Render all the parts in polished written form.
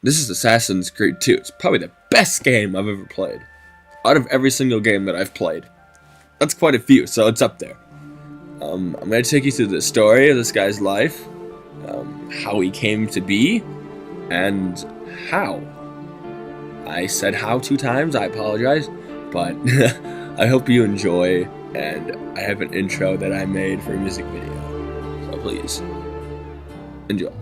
This is Assassin's Creed 2. It's probably the best game I've ever played. Out of every single game that I've played. That's quite a few, so it's up there. I'm going to take you through the story of this guy's life, how he came to be, and how. I said how 2 times, I apologize, but I hope you enjoy, and I have an intro that I made for a music video, so please, enjoy.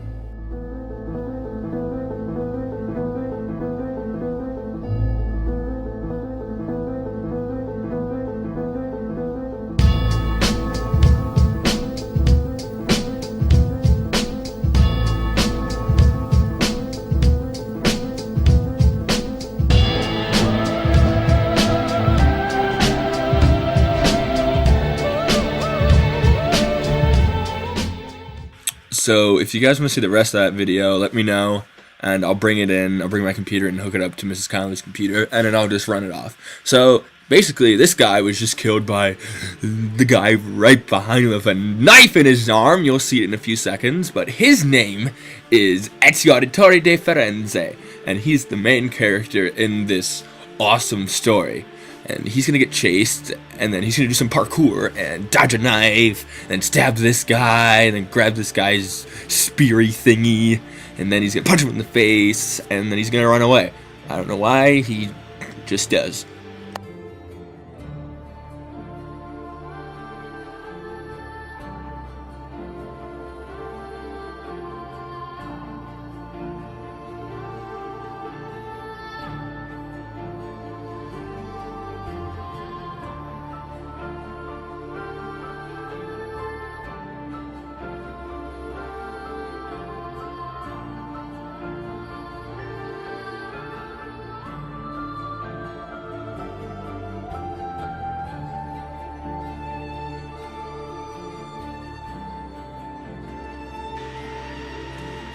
So if you guys want to see the rest of that video, let me know, and I'll bring it in. I'll bring my computer and hook it up to Mrs. Conley's computer, and then I'll just run it off. So basically, this guy was just killed by the guy right behind him with a knife in his arm. You'll see it in a few seconds, but his name is Ezio Auditore de Firenze, and he's the main character in this awesome story. And he's gonna get chased, and then he's gonna do some parkour and dodge a knife, and stab this guy, and then grab this guy's speary thingy, and then he's gonna punch him in the face, and then he's gonna run away. I don't know why, he just does.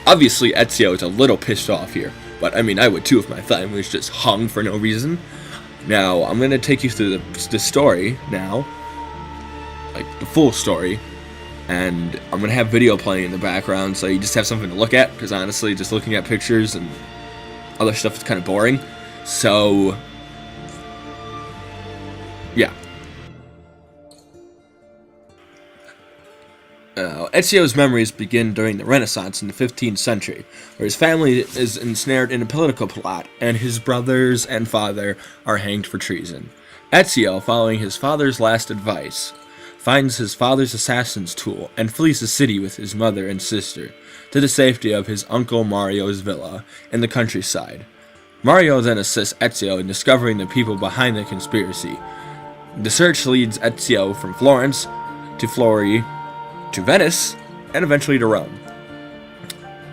Obviously, Ezio is a little pissed off here, but I mean, I would too if my family was just hung for no reason. Now, I'm gonna take you through the story now, like the full story, and I'm gonna have video playing in the background so you just have something to look at, because honestly, just looking at pictures and other stuff is kind of boring. So, yeah. Ezio's memories begin during the Renaissance in the 15th century, where his family is ensnared in a political plot, and his brothers and father are hanged for treason. Ezio, following his father's last advice, finds his father's assassin's tool and flees the city with his mother and sister to the safety of his uncle Mario's villa in the countryside. Mario then assists Ezio in discovering the people behind the conspiracy. The search leads Ezio from Florence to Florey, to Venice, and eventually to Rome.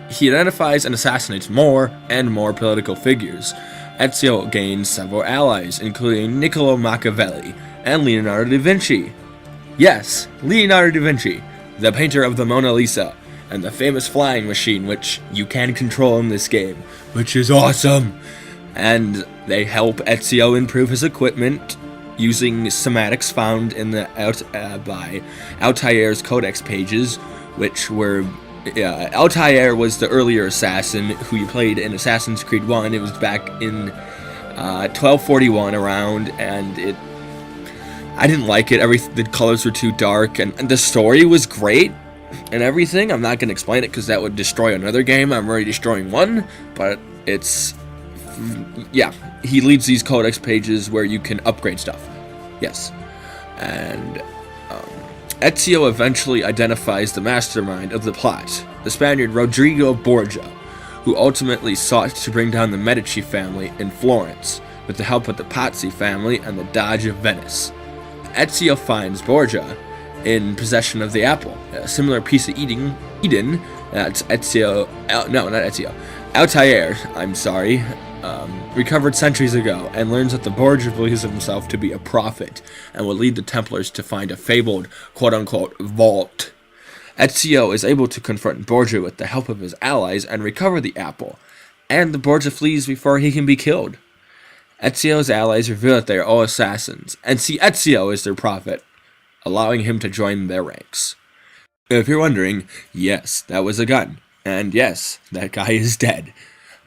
He identifies and assassinates more and more political figures. Ezio gains several allies, including Niccolo Machiavelli and Leonardo da Vinci. Yes, Leonardo da Vinci, the painter of the Mona Lisa, and the famous flying machine which you can control in this game, which is awesome. And they help Ezio improve his equipment, using schematics found in the by Altair's Codex pages, which were Altair was the earlier assassin who you played in Assassin's Creed 1. It was back in 1241 around, and I didn't like it. The colors were too dark, and the story was great and everything. I'm not going to explain it because that would destroy another game. I'm already destroying one, but yeah, he leads these codex pages where you can upgrade stuff. Yes. And Ezio eventually identifies the mastermind of the plot, the Spaniard Rodrigo Borgia, who ultimately sought to bring down the Medici family in Florence with the help of the Pazzi family and the Doge of Venice. Ezio finds Borgia in possession of the apple, a similar piece of Eden that Altair, recovered centuries ago, and learns that the Borgia believes himself to be a prophet and will lead the Templars to find a fabled quote-unquote vault. Ezio is able to confront Borgia with the help of his allies and recover the apple, and the Borgia flees before he can be killed. Ezio's allies reveal that they are all assassins, and see Ezio as their prophet, allowing him to join their ranks. If you're wondering, yes, that was a gun, and yes, that guy is dead.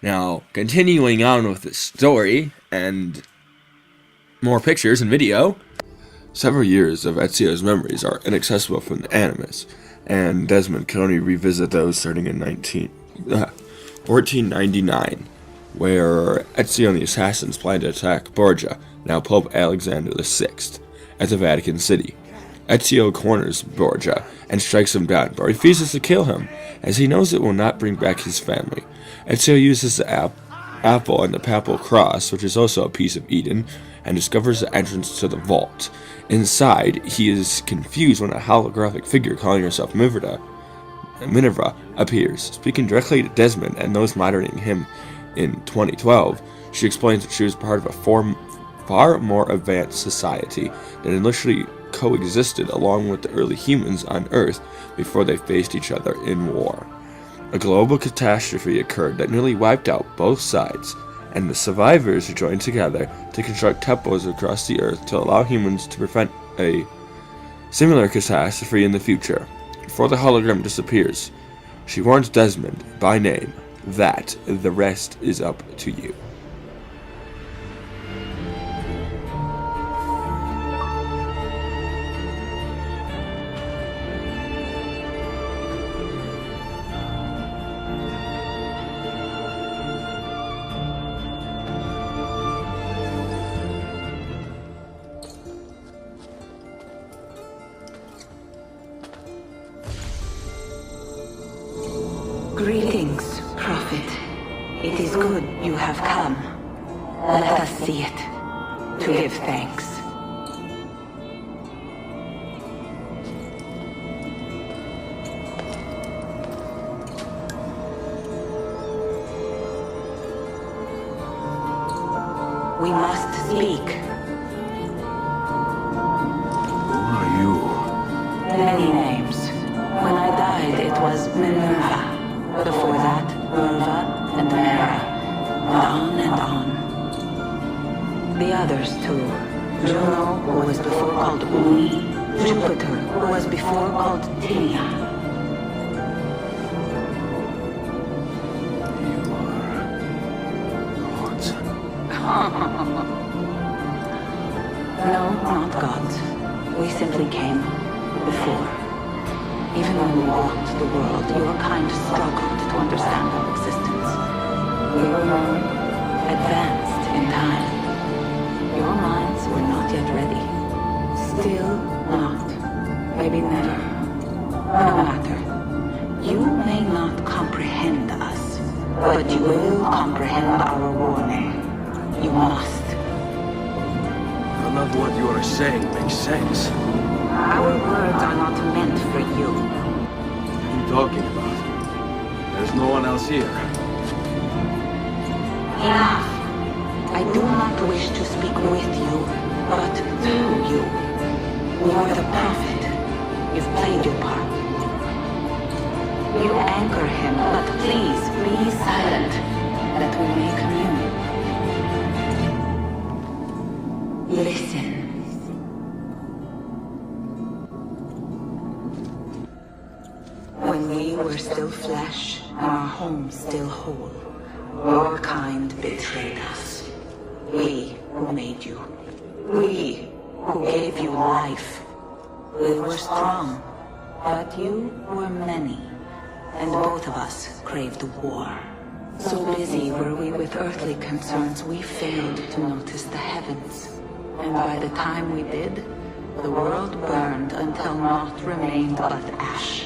Now, continuing on with the story and more pictures and video, several years of Ezio's memories are inaccessible from the Animus, and Desmond can only revisit those starting in 1499, where Ezio and the assassins planned to attack Borgia, now Pope Alexander VI, at the Vatican City. Ezio corners Borgia and strikes him down, but refuses to kill him, as he knows it will not bring back his family. Ezio uses the apple and the papal cross, which is also a piece of Eden, and discovers the entrance to the vault. Inside, he is confused when a holographic figure calling herself Minerva appears. Speaking directly to Desmond and those monitoring him in 2012, she explains that she was part of a far more advanced society that initially coexisted along with the early humans on Earth before they faced each other in war. A global catastrophe occurred that nearly wiped out both sides, and the survivors joined together to construct temples across the Earth to allow humans to prevent a similar catastrophe in the future. Before the hologram disappears, she warns Desmond, by name, that the rest is up to you. Greetings, Prophet. It is good you have come. Let us see it, to give thanks. We must speak. Who are you? Many names. When I died, it was Minerva. Before that, Merva and Mera, and on. The others too. Juno, who was before called Uni. Jupiter, who was before called Tinia. You are gods. No, not gods. We simply came before. Even when we walked the world, your kind struggled to understand our existence. We were more advanced in time. Your minds were not yet ready. Still not. Maybe never. No matter. You may not comprehend us, but you will comprehend our warning. You must. None of what you are saying makes sense. Our words are not meant for you. What are you talking about? There's no one else here. Enough. I do not wish to speak with you, but through you. You are the prophet. You've played your part. You anchor him, but please be silent, that we may commune. Listen. When we were still flesh, and our home still whole, your kind betrayed us. We who made you. We who gave you life. We were strong, but you were many, and both of us craved war. So busy were we with earthly concerns, we failed to notice the heavens. And by the time we did, the world burned until naught remained but ash.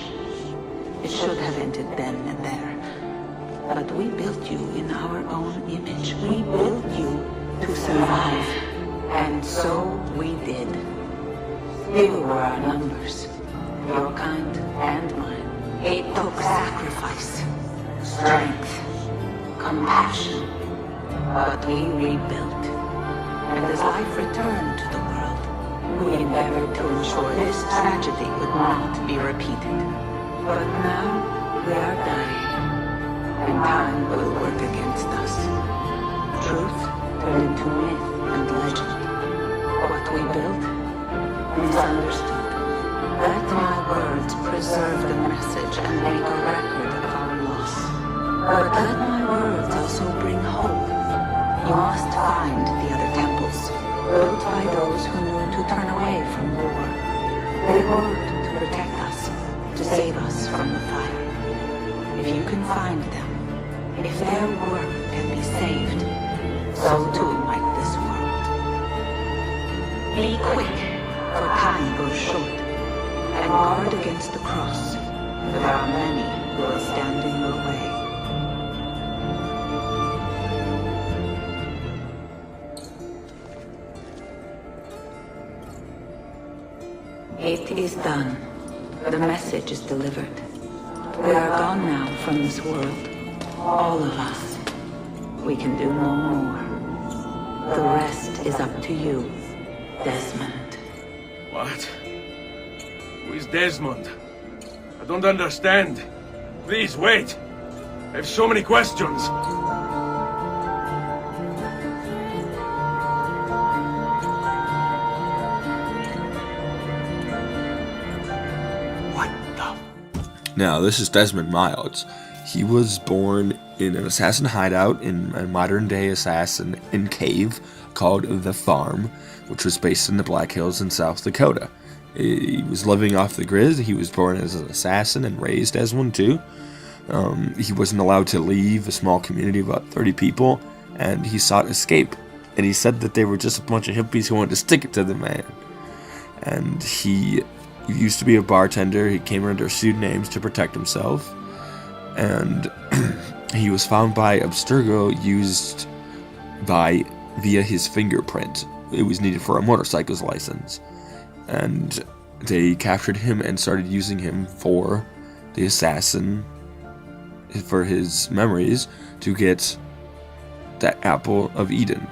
It should have ended then and there. But we built you in our own image. We built you to survive. And so we did. You were our numbers. Your kind and mine. It took sacrifice, strength, compassion. But we rebuilt. And as life returned to the world, we endeavored to ensure this tragedy would not be repeated. But now we are dying, and time will work against us. Truth turned into myth and legend. What we built, misunderstood. Let my words preserve the message and make a record of our loss. But let my words also You must find the other temples, built by those who knew to turn away from war. They worked to protect us, to save us from the fire. If you can find them, if their work can be saved, so too might this world. Be quick, for time grows short, and guard against the cross, for there are many who will stand in your way. It is done. The message is delivered. We are gone now from this world. All of us. We can do no more. The rest is up to you, Desmond. What? Who is Desmond? I don't understand. Please, wait. I have so many questions. What the... Now, this is Desmond Miles. He was born in an assassin hideout in a modern-day assassin cave called The Farm, which was based in the Black Hills in South Dakota. He was living off the grid. He was born as an assassin and raised as one too. He wasn't allowed to leave a small community of about 30 people, and he sought escape. And he said that they were just a bunch of hippies who wanted to stick it to the man. And he used to be a bartender. He came under pseudonyms to protect himself. And he was found by Abstergo used via his fingerprint. It was needed for a motorcycle's license. And they captured him and started using him for the assassin, for his memories, to get that apple of Eden.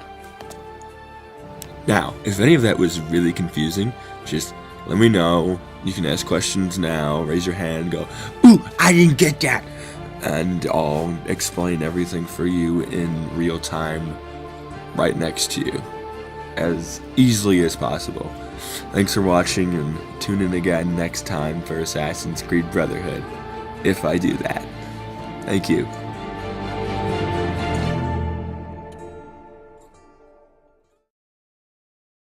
Now, if any of that was really confusing, just let me know. You can ask questions now, raise your hand, go, "Ooh, I didn't get that!" And I'll explain everything for you in real time, right next to you, as easily as possible. Thanks for watching, and tune in again next time for Assassin's Creed Brotherhood, if I do that. Thank you.